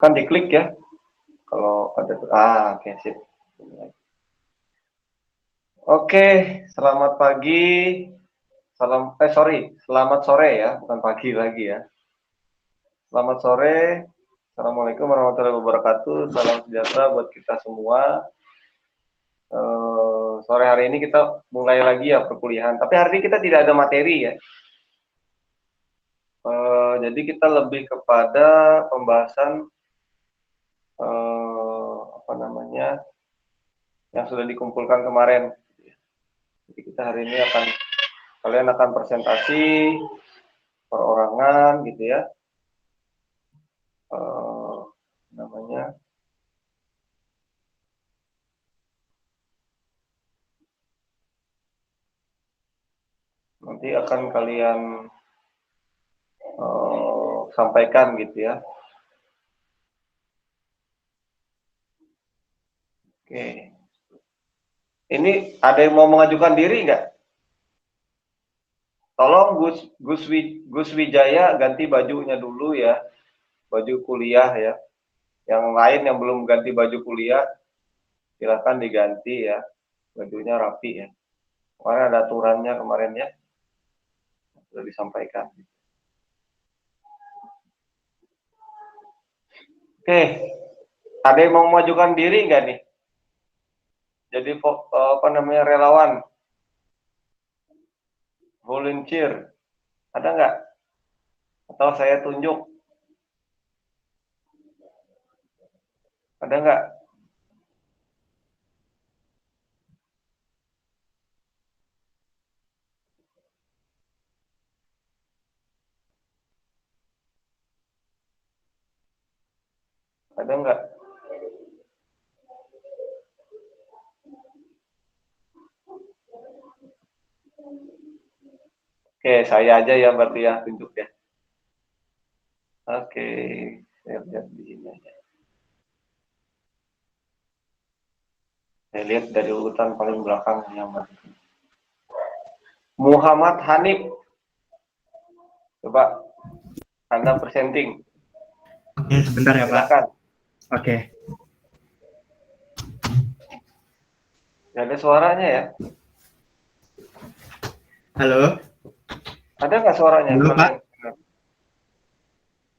Kan diklik ya. Kalau ada oke, sip. Oke, selamat pagi. Selamat sore ya, bukan pagi lagi ya. Selamat sore. Assalamualaikum warahmatullahi wabarakatuh. Salam sejahtera buat kita semua. Sore hari ini kita mulai lagi ya perkuliahan. Tapi hari ini kita tidak ada materi ya. Jadi kita lebih kepada pembahasan yang sudah dikumpulkan kemarin. Jadi kita hari ini kalian akan presentasi perorangan gitu ya. Nanti akan kalian sampaikan gitu ya. Oke. Ini ada yang mau mengajukan diri nggak? Tolong Gus Wijaya ganti bajunya dulu ya, baju kuliah ya. Yang lain yang belum ganti baju kuliah, silahkan diganti ya, bajunya rapi ya. Kemarin ada aturannya kemarin ya, sudah disampaikan. Oke, ada yang mau mengajukan diri nggak nih? Jadi relawan, volunteer, ada nggak? Atau saya tunjuk? Ada nggak? Ada nggak? Oke, saya aja ya berarti ya tunjuk ya. Oke, saya lihat di sini aja. Saya lihat dari urutan paling belakang yang Muhammad Hanif. Coba Anda presenting. Oke, sebentar ya Pak. Silakan. Oke. Gak ada suaranya ya? Halo. Ada nggak suaranya? Halo Pak.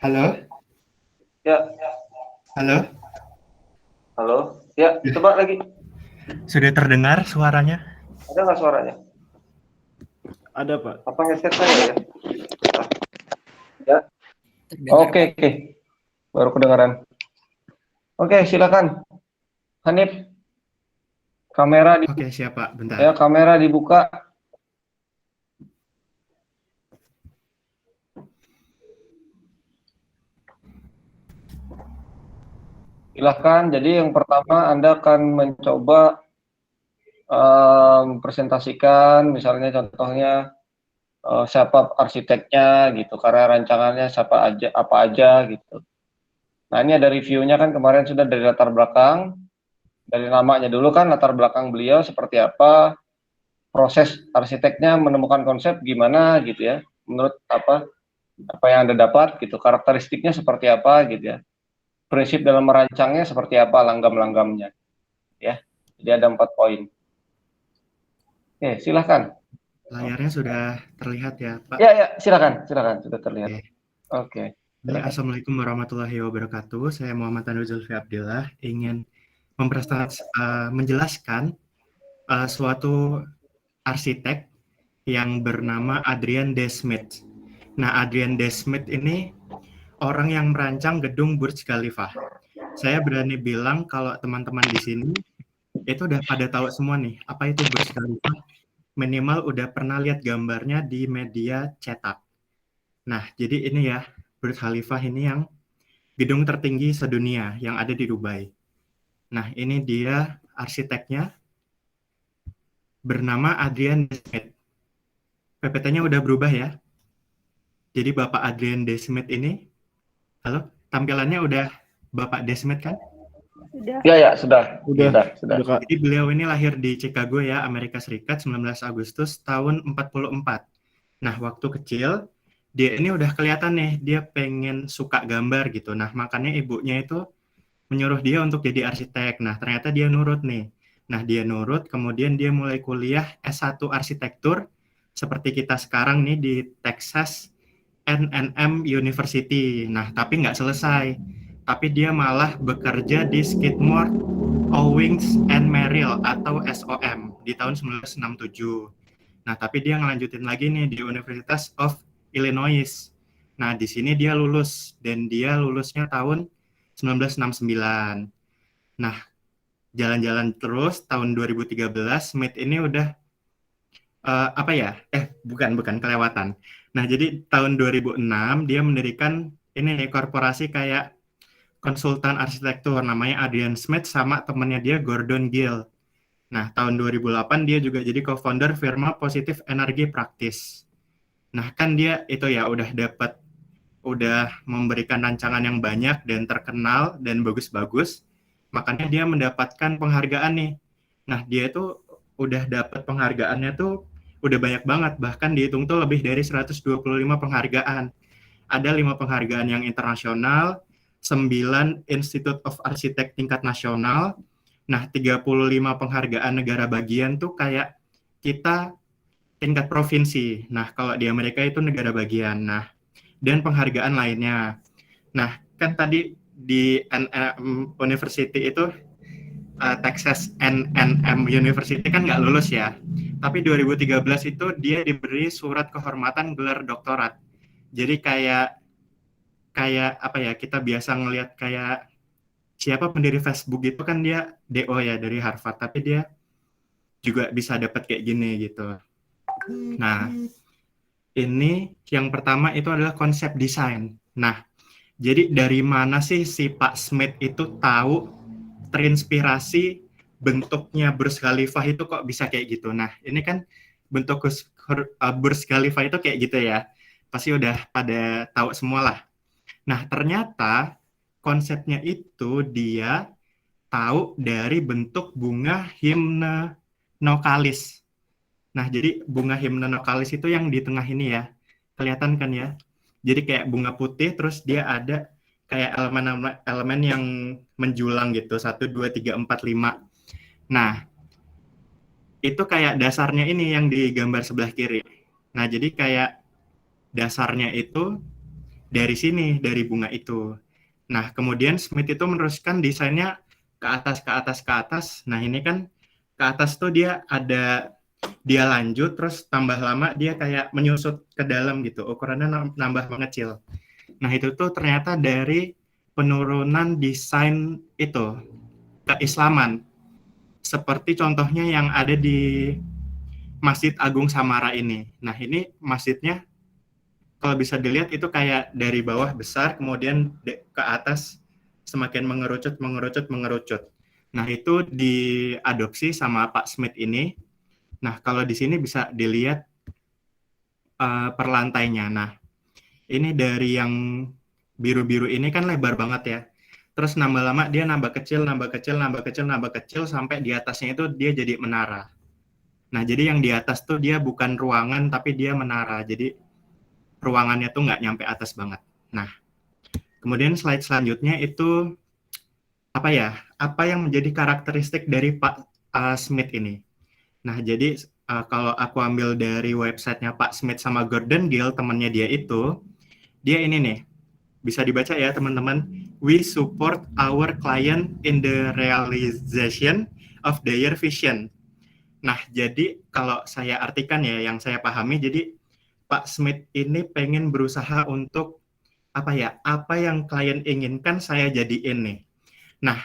Halo. Ya. Halo. Halo. Ya, coba lagi. Sudah terdengar suaranya? Ada nggak suaranya? Ada Pak. Apa headset saya ya? Ya. Oke. Baru kedengaran. Oke, silakan. Hanif. Kamera Oke, siap Pak. Bentar. Ya, kamera dibuka. Silahkan. Jadi yang pertama Anda akan mencoba presentasikan, misalnya contohnya siapa arsiteknya gitu, karya rancangannya apa aja gitu. Nah ini ada reviewnya kan kemarin sudah dari latar belakang, dari namanya dulu kan latar belakang beliau seperti apa, proses arsiteknya menemukan konsep gimana gitu ya, menurut apa yang Anda dapat gitu, karakteristiknya seperti apa gitu ya, prinsip dalam merancangnya seperti apa, langgam-langgamnya ya. Jadi ada 4 poin. Oke, silahkan. Layarnya sudah terlihat ya Pak? Ya, silakan, sudah terlihat. Oke. Assalamualaikum warahmatullahi wabarakatuh. Saya Muhammad Tanur Zulfi Abdillah, ingin menjelaskan suatu arsitek yang bernama Adrian D. Smith. Nah, Adrian D. Smith ini orang yang merancang gedung Burj Khalifa. Saya berani bilang kalau teman-teman di sini itu udah pada tahu semua nih, apa itu Burj Khalifa. Minimal udah pernah lihat gambarnya di media cetak. Nah, jadi ini ya, Burj Khalifa ini yang gedung tertinggi sedunia yang ada di Dubai. Nah, ini dia arsiteknya bernama Adrian D. Smith. PPT-nya udah berubah ya. Jadi Bapak Adrian D. Smith ini, halo, tampilannya udah Bapak D. Smith kan? Ya, sudah. Jadi beliau ini lahir di Chicago ya, Amerika Serikat, 19 Agustus tahun 44. Nah, waktu kecil, dia ini udah kelihatan nih, dia pengen suka gambar gitu. Nah, makanya ibunya itu menyuruh dia untuk jadi arsitek. Nah, ternyata dia nurut nih. Nah, dia nurut, kemudian dia mulai kuliah S1 arsitektur, seperti kita sekarang nih di Texas A&M University. Nah, tapi nggak selesai. Tapi dia malah bekerja di Skidmore, Owings and Merrill atau SOM di tahun 1967. Nah, tapi dia ngelanjutin lagi nih di Universitas of Illinois. Nah, di sini dia lulus dan dia lulusnya tahun 1969. Nah, jalan-jalan terus tahun 2013 Smith ini udah apa ya? Bukan kelewatan. Nah, jadi tahun 2006 dia mendirikan ini korporasi kayak konsultan arsitektur namanya Adrian Smith sama temannya dia Gordon Gill. Nah, tahun 2008 dia juga jadi co-founder firma Positive Energy Practice. Nah, kan dia itu ya udah memberikan rancangan yang banyak dan terkenal dan bagus-bagus, makanya dia mendapatkan penghargaan nih. Nah, dia tuh udah dapat penghargaannya tuh udah banyak banget, bahkan dihitung tuh lebih dari 125 penghargaan. Ada 5 penghargaan yang internasional, 9 Institute of Architect tingkat nasional, nah 35 penghargaan negara bagian tuh kayak kita tingkat provinsi. Nah, kalau di Amerika itu negara bagian. Nah, dan penghargaan lainnya. Nah, kan tadi di A&M University itu Texas A&M University kan nggak lulus ya. Tapi 2013 itu dia diberi surat kehormatan gelar doktorat. Jadi kayak apa ya, kita biasa ngelihat kayak siapa pendiri Facebook itu kan dia DO ya dari Harvard, tapi dia juga bisa dapat kayak gini gitu. Nah, ini yang pertama itu adalah konsep desain. Nah, jadi dari mana sih si Pak Smith itu tahu terinspirasi bentuknya Burj Khalifa itu kok bisa kayak gitu? Nah, ini kan bentuk Burj Khalifa itu kayak gitu ya. Pasti udah pada tahu semua lah. Nah, ternyata konsepnya itu dia tahu dari bentuk bunga himnenokalis. Nah, jadi bunga himnenokalis itu yang di tengah ini ya. Kelihatan kan ya? Jadi kayak bunga putih, terus dia ada kayak elemen-elemen yang menjulang gitu. 1, 2, 3, 4, 5. Nah, itu kayak dasarnya ini yang di gambar sebelah kiri. Nah, jadi kayak dasarnya itu dari sini, dari bunga itu. Nah, kemudian Smith itu meneruskan desainnya ke atas, ke atas, ke atas. Nah, ini kan ke atas tuh dia lanjut, terus tambah lama dia kayak menyusut ke dalam gitu, ukurannya nambah mengecil. Nah, itu tuh ternyata dari penurunan desain itu, keislaman. Seperti contohnya yang ada di Masjid Agung Samara ini. Nah, ini masjidnya kalau bisa dilihat itu kayak dari bawah besar, kemudian ke atas semakin mengerucut, mengerucut, mengerucut. Nah, itu diadopsi sama Pak Smith ini. Nah, kalau di sini bisa dilihat perlantainya. Nah, ini dari yang biru-biru ini kan lebar banget ya. Terus nambah lama dia nambah kecil, nambah kecil, nambah kecil, nambah kecil, sampai di atasnya itu dia jadi menara. Nah, jadi yang di atas tuh dia bukan ruangan, tapi dia menara. Jadi ruangannya tuh nggak nyampe atas banget. Nah, kemudian slide selanjutnya itu apa ya? Apa yang menjadi karakteristik dari Pak Smith ini? Nah, jadi kalau aku ambil dari websitenya Pak Smith sama Gordon Gill, temannya dia itu, dia ini nih, bisa dibaca ya teman-teman. We support our client in the realization of their vision. Nah, jadi kalau saya artikan ya, yang saya pahami, jadi Pak Smith ini pengen berusaha untuk apa ya, apa yang klien inginkan saya jadiin nih. Nah,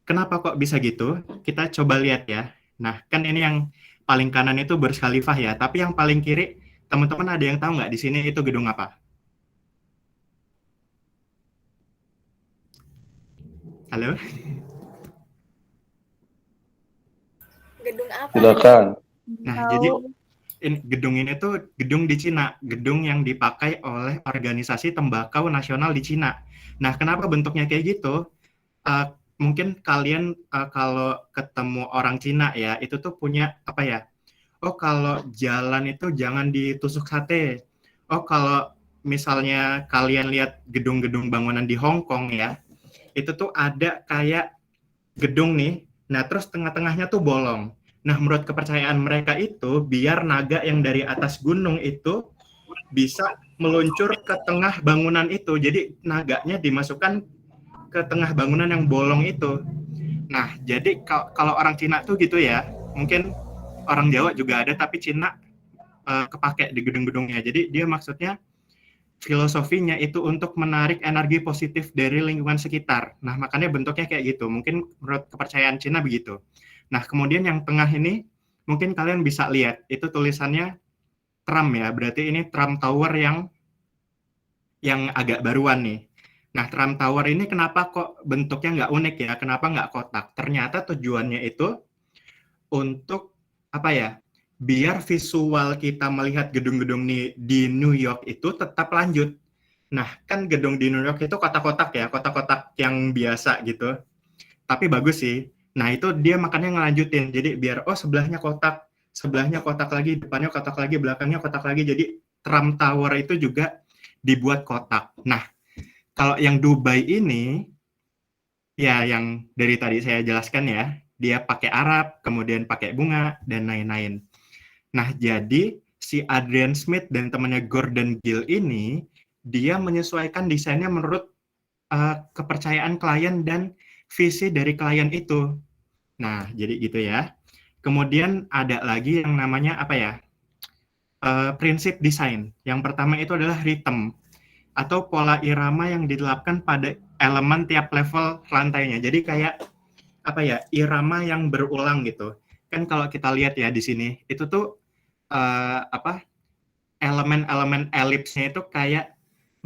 kenapa kok bisa gitu? Kita coba lihat ya. Nah, kan ini yang paling kanan itu Burj Khalifa ya, tapi yang paling kiri, teman-teman ada yang tahu nggak di sini itu gedung apa? Halo? Gedung apa? Silakan. Nah, jadi gedung ini tuh gedung di Cina, gedung yang dipakai oleh organisasi tembakau nasional di Cina. Nah, kenapa bentuknya kayak gitu? Mungkin kalian kalau ketemu orang Cina ya, itu tuh punya apa ya? Oh, kalau jalan itu jangan ditusuk sate. Oh, kalau misalnya kalian lihat gedung-gedung bangunan di Hong Kong ya, itu tuh ada kayak gedung nih, nah terus tengah-tengahnya tuh bolong. Nah, menurut kepercayaan mereka itu, biar naga yang dari atas gunung itu bisa meluncur ke tengah bangunan itu. Jadi naganya dimasukkan ke tengah bangunan yang bolong itu. Nah, jadi kalau orang Cina tuh gitu ya, mungkin orang Jawa juga ada, tapi Cina kepake di gedung-gedungnya. Jadi dia maksudnya filosofinya itu untuk menarik energi positif dari lingkungan sekitar. Nah, makanya bentuknya kayak gitu. Mungkin menurut kepercayaan Cina begitu. Nah, kemudian yang tengah ini, mungkin kalian bisa lihat, itu tulisannya Trump ya, berarti ini Trump Tower yang agak baruan nih. Nah, Trump Tower ini kenapa kok bentuknya nggak unik ya, kenapa nggak kotak? Ternyata tujuannya itu untuk, apa ya, biar visual kita melihat gedung-gedung di New York itu tetap lanjut. Nah, kan gedung di New York itu kotak-kotak ya, kotak-kotak yang biasa gitu. Tapi bagus sih. Nah, itu dia makanya ngelanjutin. Jadi biar, sebelahnya kotak lagi, depannya kotak lagi, belakangnya kotak lagi. Jadi Trump Tower itu juga dibuat kotak. Nah, kalau yang Dubai ini, ya yang dari tadi saya jelaskan ya, dia pakai Arab, kemudian pakai bunga, dan lain-lain. Nah, jadi si Adrian Smith dan temannya Gordon Gill ini, dia menyesuaikan desainnya menurut kepercayaan klien dan visi dari klien itu. Nah, jadi gitu ya. Kemudian ada lagi yang namanya apa ya? Prinsip desain. Yang pertama itu adalah rhythm atau pola irama yang diterapkan pada elemen tiap level lantainya. Jadi kayak apa ya? Irama yang berulang gitu. Kan kalau kita lihat ya di sini, itu tuh elemen-elemen elipsnya itu kayak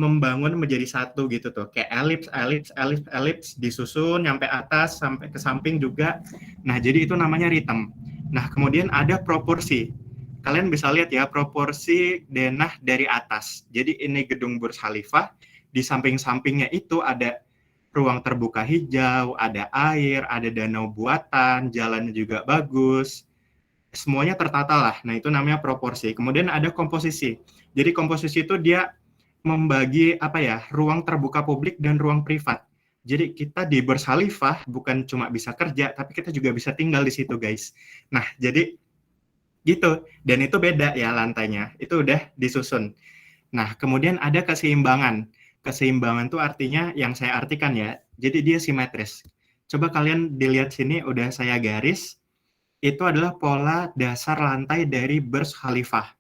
membangun menjadi satu gitu tuh, kayak elips disusun nyampe atas sampai ke samping juga. Nah, jadi itu namanya rhythm. Nah, kemudian ada proporsi. Kalian bisa lihat ya proporsi denah dari atas. Jadi ini gedung Burj Khalifah, di samping-sampingnya itu ada ruang terbuka hijau, ada air, ada danau buatan, jalannya juga bagus. Semuanya tertata lah. Nah, itu namanya proporsi. Kemudian ada komposisi. Jadi komposisi itu dia membagi apa ya, ruang terbuka publik dan ruang privat. Jadi kita di Burj Khalifah bukan cuma bisa kerja, tapi kita juga bisa tinggal di situ, guys. Nah, jadi gitu. Dan itu beda ya lantainya. Itu udah disusun. Nah, kemudian ada keseimbangan. Keseimbangan itu artinya yang saya artikan ya. Jadi dia simetris. Coba kalian dilihat sini udah saya garis. Itu adalah pola dasar lantai dari Burj Khalifah.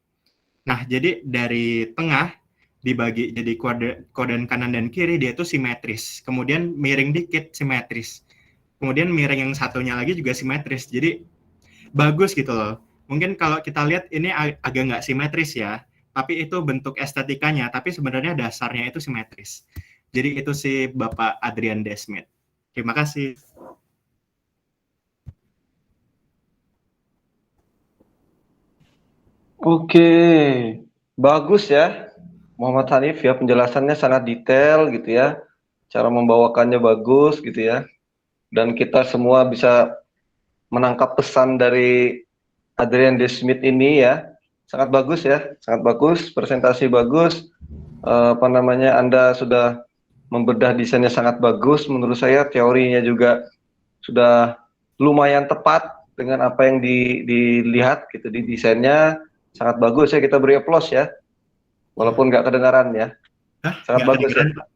Nah, jadi dari tengah dibagi jadi kuadran kanan dan kiri, dia itu simetris. Kemudian miring dikit simetris. Kemudian miring yang satunya lagi juga simetris. Jadi bagus gitu loh. Mungkin kalau kita lihat ini agak nggak simetris ya, tapi itu bentuk estetikanya, tapi sebenarnya dasarnya itu simetris. Jadi itu sih Bapak Adrian Desmith. Terima kasih. Oke, bagus ya Muhammad Hanif ya, penjelasannya sangat detail gitu ya, cara membawakannya bagus gitu ya, dan kita semua bisa menangkap pesan dari Adrian Desmith ini ya, sangat bagus ya, sangat bagus, presentasi bagus, apa namanya, Anda sudah membedah desainnya sangat bagus, menurut saya teorinya juga sudah lumayan tepat dengan apa yang dilihat gitu di desainnya, sangat bagus ya, kita beri aplaus ya. Walaupun nggak kedengaran ya. Hah? Sangat Nggak bagus ya. Pak?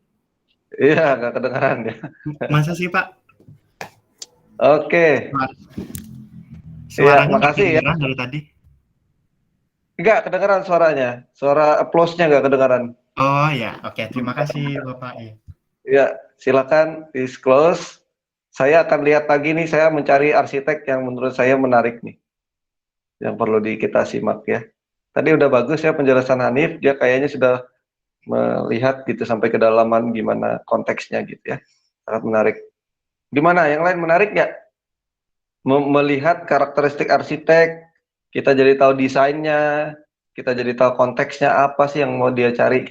Iya, nggak kedengaran ya. Masa sih, Pak? Oke. Suaranya Iya, makasih ya. dari tadi. Nggak kedengaran suaranya. Suara applause-nya nggak kedengaran. Oh ya, oke. Terima kasih, Bapak. Ya, silakan disclose. Saya akan lihat lagi nih, saya mencari arsitek yang menurut saya menarik nih. Yang perlu kita simak ya. Tadi udah bagus ya penjelasan Hanif, dia kayaknya sudah melihat gitu sampai kedalaman gimana konteksnya gitu ya. Sangat menarik. Gimana? Yang lain menarik nggak? Melihat karakteristik arsitek, kita jadi tahu desainnya, kita jadi tahu konteksnya apa sih yang mau dia cari.